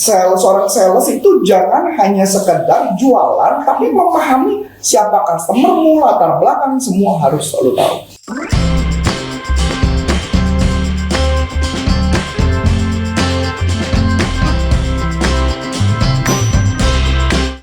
Seorang sales itu jangan hanya sekedar jualan, tapi memahami siapa customer, latar belakang, semua harus selalu tahu.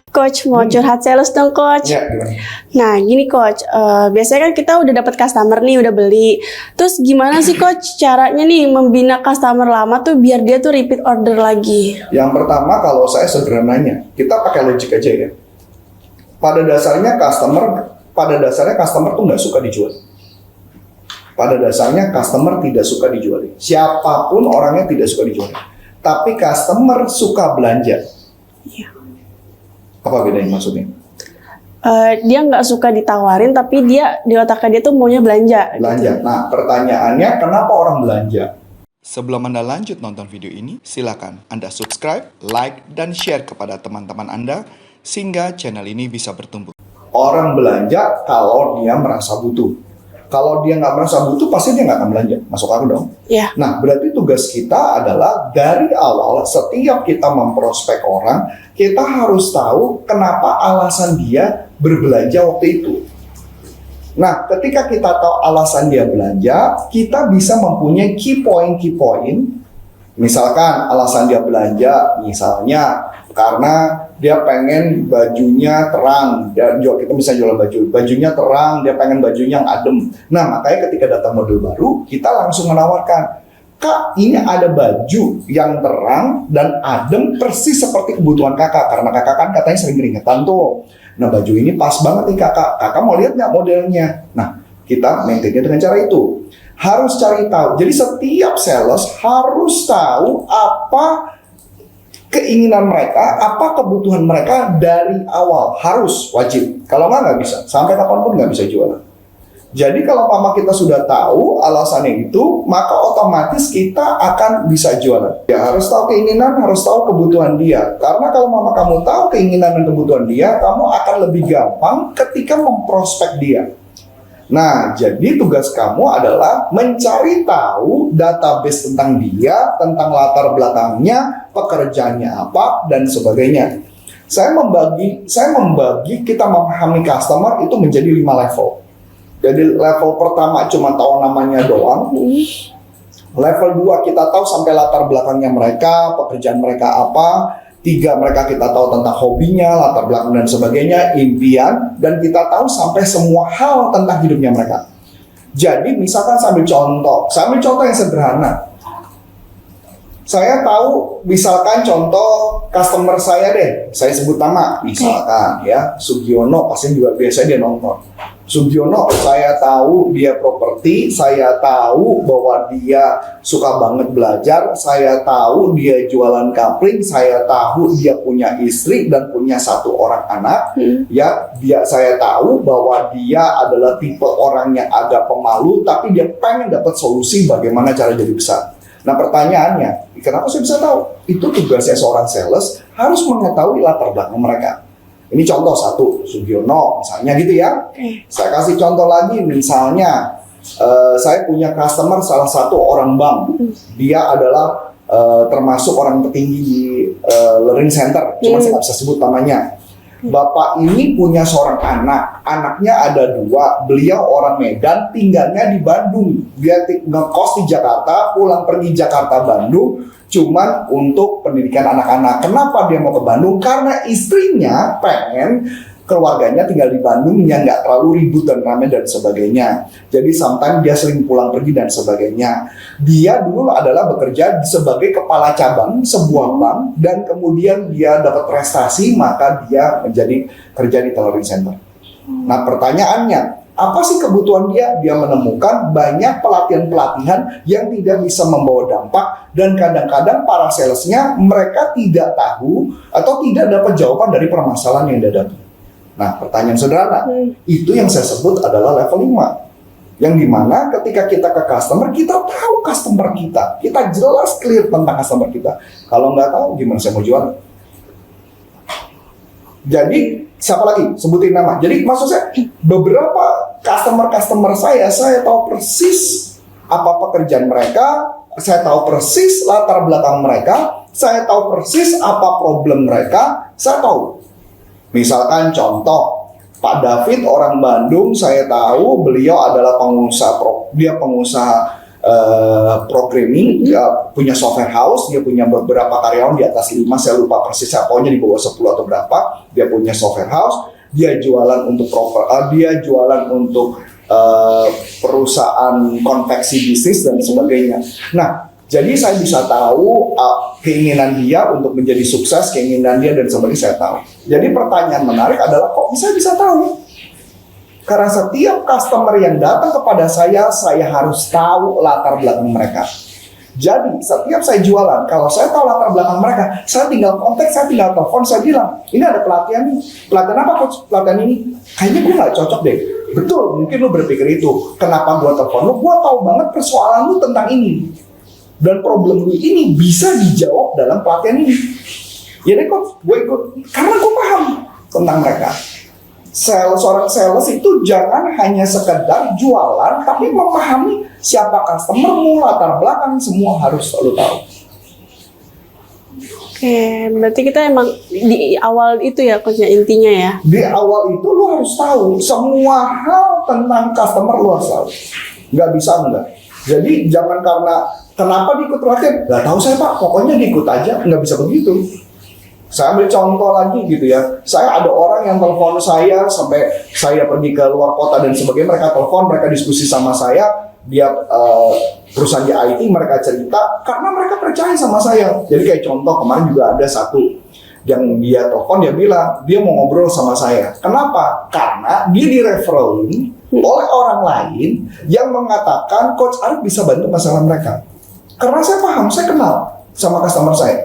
Coach, mau curhat sales dong, Coach. Ya, gimana? Nah, gini, Coach. Biasanya kan kita udah dapat customer nih, udah beli. Terus gimana sih, Coach, caranya nih membina customer lama tuh biar dia tuh repeat order lagi? Yang pertama, kalau saya sederhananya, kita pakai logik aja ya. Pada dasarnya customer tuh nggak suka dijual. Pada dasarnya customer tidak suka dijual. Siapapun orangnya tidak suka dijual. Tapi customer suka belanja. Iya. Apa bedanya maksudnya? Dia nggak suka ditawarin, tapi dia di otaknya dia tuh maunya belanja. Belanja. Gitu. Nah, pertanyaannya kenapa orang belanja? Sebelum Anda lanjut nonton video ini, silakan Anda subscribe, like, dan share kepada teman-teman Anda sehingga channel ini bisa bertumbuh. Orang belanja kalau dia merasa butuh. Kalau dia nggak merasa butuh, pasti dia nggak akan belanja. Masuk akal dong? Iya. Nah, berarti tugas kita adalah dari awal setiap kita memprospek orang, kita harus tahu kenapa alasan dia berbelanja waktu itu. Nah, ketika kita tahu alasan dia belanja, kita bisa mempunyai key point. Misalkan alasan dia belanja, misalnya karena dia pengen bajunya terang, dan kita bisa jualan bajunya terang, dia pengen bajunya yang adem. Nah, makanya ketika datang model baru, kita langsung menawarkan, Kak, ini ada baju yang terang dan adem persis seperti kebutuhan kakak, karena kakak kan katanya sering keringetan tuh. Nah, baju ini pas banget nih kakak mau lihat nggak modelnya? Nah, kita maintainnya dengan cara itu. Harus cari tahu. Jadi setiap sales harus tahu apa keinginan mereka, apa kebutuhan mereka dari awal. Harus, wajib. Kalau nggak bisa. Sampai kapanpun nggak bisa jualan. Jadi kalau mama kita sudah tahu alasannya itu, maka otomatis kita akan bisa jualan. Ya, harus tahu keinginan, harus tahu kebutuhan dia. Karena kalau mama kamu tahu keinginan dan kebutuhan dia, kamu akan lebih gampang ketika memprospek dia. Nah, jadi tugas kamu adalah mencari tahu database tentang dia, tentang latar belakangnya, pekerjaannya apa, dan sebagainya. Saya membagi kita memahami customer itu menjadi 5 level. Jadi level pertama cuma tahu namanya doang. Level 2 kita tahu sampai latar belakangnya mereka, pekerjaan mereka apa. 3 mereka kita tahu tentang hobinya, latar belakang dan sebagainya, impian, dan kita tahu sampai semua hal tentang hidupnya mereka. Jadi misalkan sambil contoh yang sederhana. Saya tahu misalkan contoh customer saya deh, saya sebut nama, misalkan ya Sugiono, pasti juga biasanya dia nonton. Sugiono, saya tahu dia properti, saya tahu bahwa dia suka banget belajar, saya tahu dia jualan kapling, saya tahu dia punya istri dan punya 1 orang anak. Ya, saya tahu bahwa dia adalah tipe orang yang agak pemalu, tapi dia pengen dapat solusi bagaimana cara jadi besar. Nah, pertanyaannya, kenapa saya bisa tahu? Itu tugasnya seorang sales, harus mengetahui latar belakang mereka. Ini contoh 1, Sugiono, misalnya gitu ya. Saya kasih contoh lagi, misalnya saya punya customer salah satu orang bank. Dia adalah termasuk orang tertinggi di learning center, cuma saya nggak bisa sebut namanya. Bapak ini punya seorang anak, anaknya ada 2, beliau orang Medan, tinggalnya di Bandung. Dia ngekos di Jakarta, pulang pergi Jakarta Bandung, cuman untuk pendidikan anak-anak. Kenapa dia mau ke Bandung? Karena istrinya pengen keluarganya tinggal di Bandung yang nggak terlalu ribut dan ramai dan sebagainya. Jadi sometimes dia sering pulang pergi dan sebagainya. Dia dulu adalah bekerja sebagai kepala cabang sebuah bank, dan kemudian dia dapat prestasi, maka dia menjadi kerja di tailoring center. Nah, pertanyaannya, apa sih kebutuhan dia? Dia menemukan banyak pelatihan-pelatihan yang tidak bisa membawa dampak, dan kadang-kadang para salesnya mereka tidak tahu atau tidak dapat jawaban dari permasalahan yang dihadapi. Nah, pertanyaan sederhana, itu yang saya sebut adalah level 5. Yang dimana ketika kita ke customer, kita tahu customer kita. Kita jelas clear tentang customer kita. Kalau nggak tahu, gimana saya mau jual? Jadi, siapa lagi? Sebutin nama. Jadi, maksud saya, beberapa customer saya tahu persis apa pekerjaan mereka, saya tahu persis latar belakang mereka, saya tahu persis apa problem mereka, saya tahu. Misalkan contoh, Pak David orang Bandung, saya tahu beliau adalah dia pengusaha programming, dia punya software house, dia punya beberapa karyawan di atas 5, saya lupa persisnya, pokoknya di bawah 10 atau berapa, dia punya software house, dia jualan untuk perusahaan konveksi bisnis dan sebagainya. Nah, jadi saya bisa tahu keinginan dia untuk menjadi sukses, keinginan dia dan sebagainya saya tahu. Jadi pertanyaan menarik adalah kok saya bisa tahu? Karena setiap customer yang datang kepada saya harus tahu latar belakang mereka. Jadi setiap saya jualan, kalau saya tahu latar belakang mereka, saya tinggal kontak, saya tinggal telepon, saya bilang, ini ada pelatihan nih. Pelatihan apa coach? Pelatihan ini. Kayaknya gue gak cocok deh. Betul, mungkin lu berpikir itu. Kenapa gue telepon lu? Gue tahu banget persoalan lu tentang ini. Dan problem lu ini bisa dijawab dalam pelatihan ini. Jadi kok gue ikut, karena gue paham tentang mereka. Seorang sales itu jangan hanya sekedar jualan, tapi memahami siapa customermu, latar belakang, semua harus selalu tahu. Oke, berarti kita emang di awal itu ya coachnya intinya ya? Di awal itu lu harus tahu semua hal tentang customer, lu harus tahu. Nggak bisa enggak. Jadi jangan karena kenapa diikut pelatihan? Nggak tahu saya Pak, pokoknya diikut aja. Nggak bisa begitu. Saya ambil contoh lagi gitu ya. Saya ada orang yang telepon saya sampai saya pergi ke luar kota dan sebagainya. Mereka telepon, mereka diskusi sama saya. Dia perusahaan di IT, mereka cerita karena mereka percaya sama saya. Jadi kayak contoh kemarin juga ada satu yang dia telepon, dia bilang dia mau ngobrol sama saya. Kenapa? Karena dia direferalin oleh orang lain yang mengatakan Coach Arif bisa bantu masalah mereka. Karena saya paham, saya kenal sama customer saya.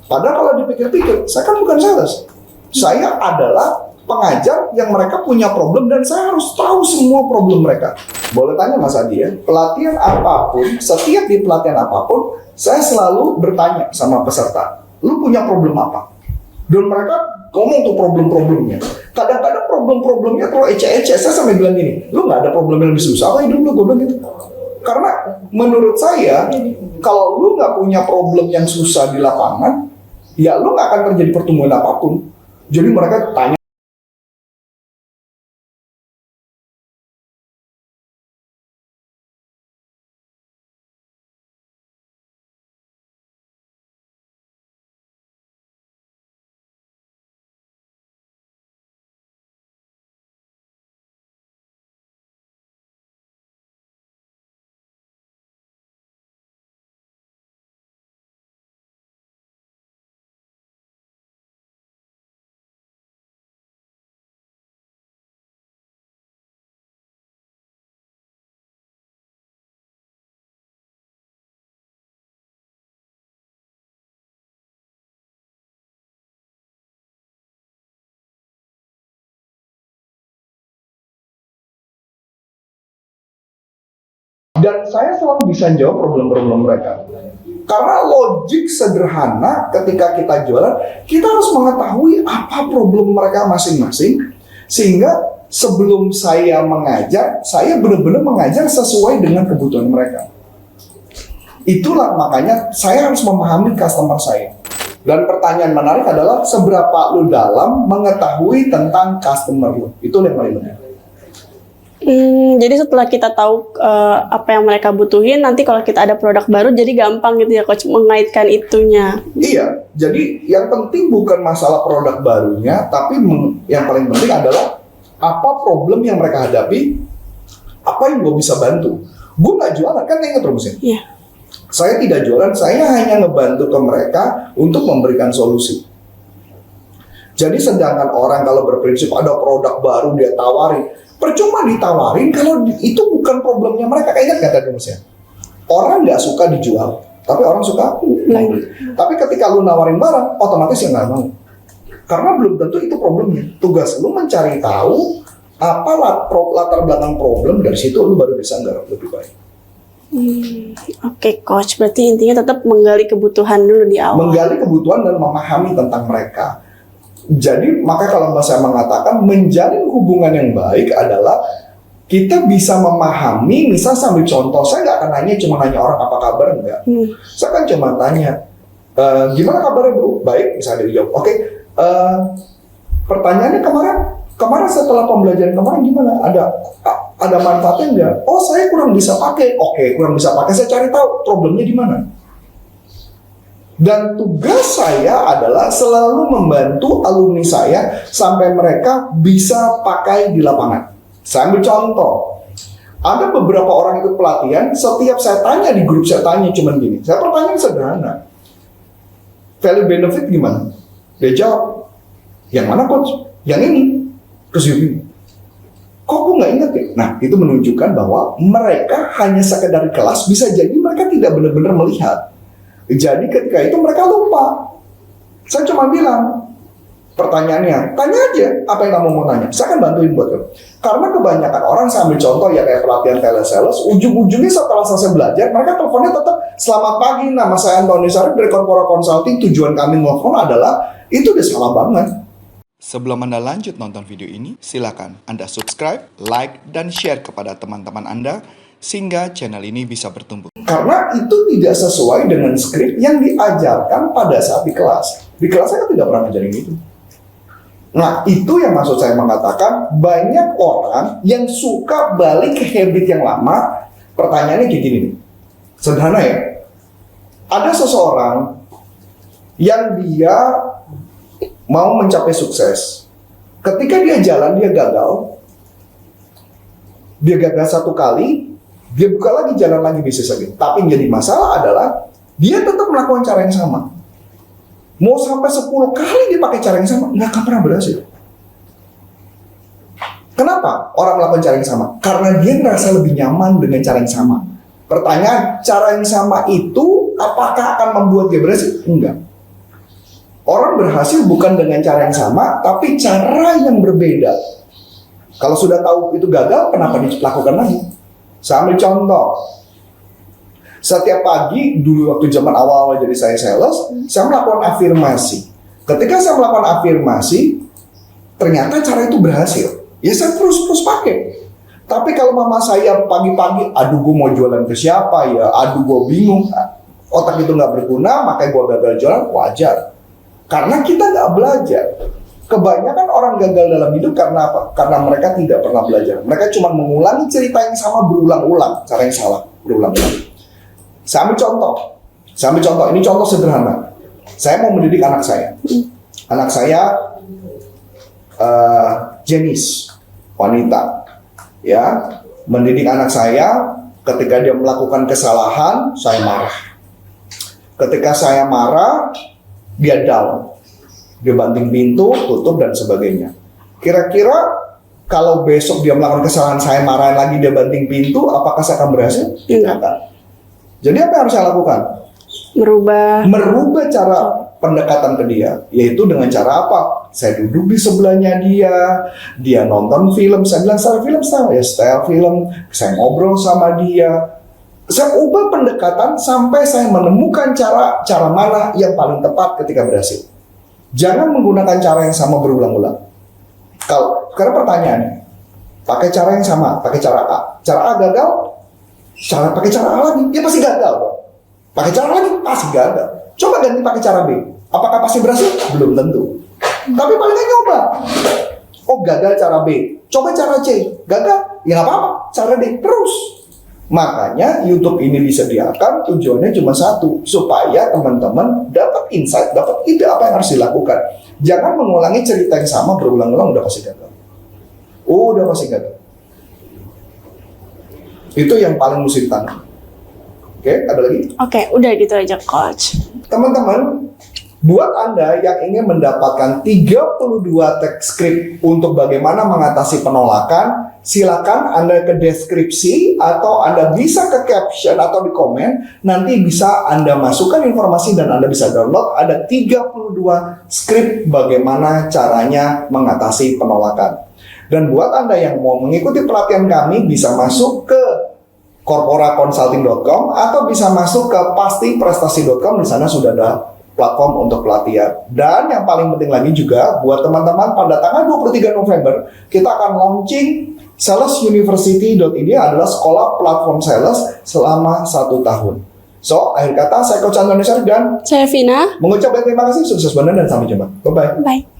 Padahal kalau dipikir-pikir, saya kan bukan sales. Saya adalah pengajar yang mereka punya problem dan saya harus tahu semua problem mereka. Boleh tanya Mas Adi ya, pelatihan apapun, setiap di pelatihan apapun, saya selalu bertanya sama peserta, lu punya problem apa? Dan mereka ngomong tuh problem-problemnya. Kadang-kadang problem-problemnya terlalu ece-ece, saya sampai bilang gini, lu gak ada problem yang lebih susah apa hidup lu? Gue bilang gitu. Karena menurut saya, kalau lu gak punya problem yang susah di lapangan, ya lu gak akan terjadi pertumbuhan apapun. Jadi mereka tanya, dan saya selalu bisa jawab problem-problem mereka. Karena logik sederhana ketika kita jualan, kita harus mengetahui apa problem mereka masing-masing. Sehingga sebelum saya mengajar, saya benar-benar mengajar sesuai dengan kebutuhan mereka. Itulah makanya saya harus memahami customer saya. Dan pertanyaan menarik adalah seberapa lu dalam mengetahui tentang customer lu. Itu yang paling penting. Jadi setelah kita tahu apa yang mereka butuhin, nanti kalau kita ada produk baru jadi gampang gitu ya coach mengaitkan itunya. Iya, jadi yang penting bukan masalah produk barunya, tapi yang paling penting adalah apa problem yang mereka hadapi, apa yang gue bisa bantu. Gue nggak jualan, kan ingat rumusnya? Iya. Saya tidak jualan, saya hanya ngebantu ke mereka untuk memberikan solusi. Jadi sedangkan orang kalau berprinsip ada produk baru dia tawarin, percuma ditawarin kalau itu bukan problemnya mereka. Ingat kata rumusnya? Orang nggak suka dijual, tapi orang suka membeli. Tapi ketika lu nawarin barang, otomatis yang nggak mau. Karena belum tentu itu problemnya. Tugas lu mencari tahu apa latar belakang problem, dari situ lu baru bisa nggarap lebih baik. Oke, coach, berarti intinya tetap menggali kebutuhan dulu di awal. Menggali kebutuhan dan memahami tentang mereka. Jadi maka kalau saya mengatakan menjalin hubungan yang baik adalah kita bisa memahami, misal sambil contoh, saya nggak akan nanya cuma nanya orang apa kabar, enggak. Saya kan cuma tanya, gimana kabarnya bro? Baik, misalnya dia jawab, oke. Pertanyaannya kemarin setelah pembelajaran kemarin gimana? Ada manfaatnya enggak? Oh, saya kurang bisa pakai. Oke, kurang bisa pakai. Saya cari tahu problemnya di mana. Dan tugas saya adalah selalu membantu alumni saya sampai mereka bisa pakai di lapangan. Saya ambil contoh. Ada beberapa orang ikut pelatihan, setiap saya tanya di grup, saya tanya cuman gini. Saya pertanyaan sederhana. Value benefit gimana? Dia jawab, yang mana coach? Yang ini. Terus dia bilang, kok gue nggak ingat ya? Nah, itu menunjukkan bahwa mereka hanya sekedar di kelas, bisa jadi mereka tidak benar-benar melihat. Jadi ketika itu mereka lupa. Saya cuma bilang, pertanyaannya, tanya aja apa yang kamu mau tanya. Saya akan bantuin buat kamu. Karena kebanyakan orang, saya ambil contoh ya kayak pelatihan telesales, ujung-ujungnya setelah selesai belajar, mereka teleponnya tetap, selamat pagi, nama saya Antoni Sarif dari Corpora Consulting, tujuan kami nelfon adalah, itu udah salah banget. Sebelum Anda lanjut nonton video ini, silakan Anda subscribe, like, dan share kepada teman-teman Anda sehingga channel ini bisa bertumbuh. Karena itu tidak sesuai dengan skrip yang diajarkan pada saat di kelas. Di kelas saya tidak pernah ngajarin itu. Nah, itu yang maksud saya mengatakan banyak orang yang suka balik ke habit yang lama. Pertanyaannya kayak gini nih. Sederhana ya. Ada seseorang yang dia mau mencapai sukses. Ketika dia jalan, dia gagal. Dia gagal satu kali, dia buka lagi, jalan lagi, bisnis lagi. Tapi yang jadi masalah adalah, dia tetap melakukan cara yang sama. Mau sampai 10 kali dia pakai cara yang sama, nggak akan pernah berhasil. Kenapa orang melakukan cara yang sama? Karena dia merasa lebih nyaman dengan cara yang sama. Pertanyaan, cara yang sama itu apakah akan membuat dia berhasil? Enggak. Orang berhasil bukan dengan cara yang sama, tapi cara yang berbeda. Kalau sudah tahu itu gagal, kenapa dilakukan lagi? Saya ambil contoh. Setiap pagi, dulu waktu zaman awal jadi saya sales, saya melakukan afirmasi. Ketika saya melakukan afirmasi, ternyata cara itu berhasil. Ya saya terus pakai. Tapi kalau mama saya pagi-pagi, aduh gue mau jualan ke siapa ya, aduh gue bingung, otak itu nggak berguna, makanya gue gagal jualan, wajar. Karena kita nggak belajar. Kebanyakan orang gagal dalam hidup karena apa? Karena mereka tidak pernah belajar. Mereka cuma mengulangi cerita yang sama berulang-ulang. Cara yang salah, berulang-ulang. Saya ambil contoh. Ini contoh sederhana. Saya mau mendidik anak saya. Anak saya jenis wanita. Ya, mendidik anak saya ketika dia melakukan kesalahan, saya marah. Ketika saya marah, dia down, dia banting pintu, tutup dan sebagainya. Kira-kira kalau besok dia melakukan kesalahan, saya marahin lagi, dia banting pintu, apakah saya akan berhasil? Tidak akan. Jadi apa yang harus saya lakukan? Merubah cara pendekatan ke dia, yaitu dengan cara apa? Saya duduk di sebelahnya dia nonton film, saya bilang style film, style film, saya ngobrol sama dia. Saya ubah pendekatan sampai saya menemukan cara mana yang paling tepat ketika berhasil. Jangan menggunakan cara yang sama berulang-ulang. Karena pertanyaannya, pakai cara yang sama, pakai cara A. Cara A gagal, pakai cara A lagi, dia pasti gagal. Pakai cara lagi, pasti gagal. Coba ganti pakai cara B. Apakah pasti berhasil? Belum tentu. Tapi paling nggak nyoba. Oh gagal cara B, coba cara C. Gagal, ya nggak apa-apa. Cara D, terus. Makanya YouTube ini disediakan tujuannya cuma satu, supaya teman-teman dapat insight, dapat ide apa yang harus dilakukan. Jangan mengulangi cerita yang sama berulang-ulang, udah pasti gagal. Udah pasti gagal. Itu yang paling mesti ditanam. Oke, ada lagi? Oke, udah gitu aja coach. Teman-teman, buat Anda yang ingin mendapatkan 32 teks script untuk bagaimana mengatasi penolakan, silakan Anda ke deskripsi atau Anda bisa ke caption atau di komen. Nanti bisa Anda masukkan informasi dan Anda bisa download. Ada 32 script bagaimana caranya mengatasi penolakan. Dan buat Anda yang mau mengikuti pelatihan kami, bisa masuk ke corporaconsulting.com atau bisa masuk ke pastiprestasi.com. Di sana sudah ada platform untuk pelatihan. Dan yang paling penting lagi juga buat teman-teman, pada tanggal 23 November kita akan launching Salesuniversity.id adalah sekolah platform sales selama 1 tahun. So, akhir kata saya Coach Anton Syarif dan Saya Vina. mengucapkan terima kasih, sukses benar dan sampai jumpa. Bye-bye. Bye.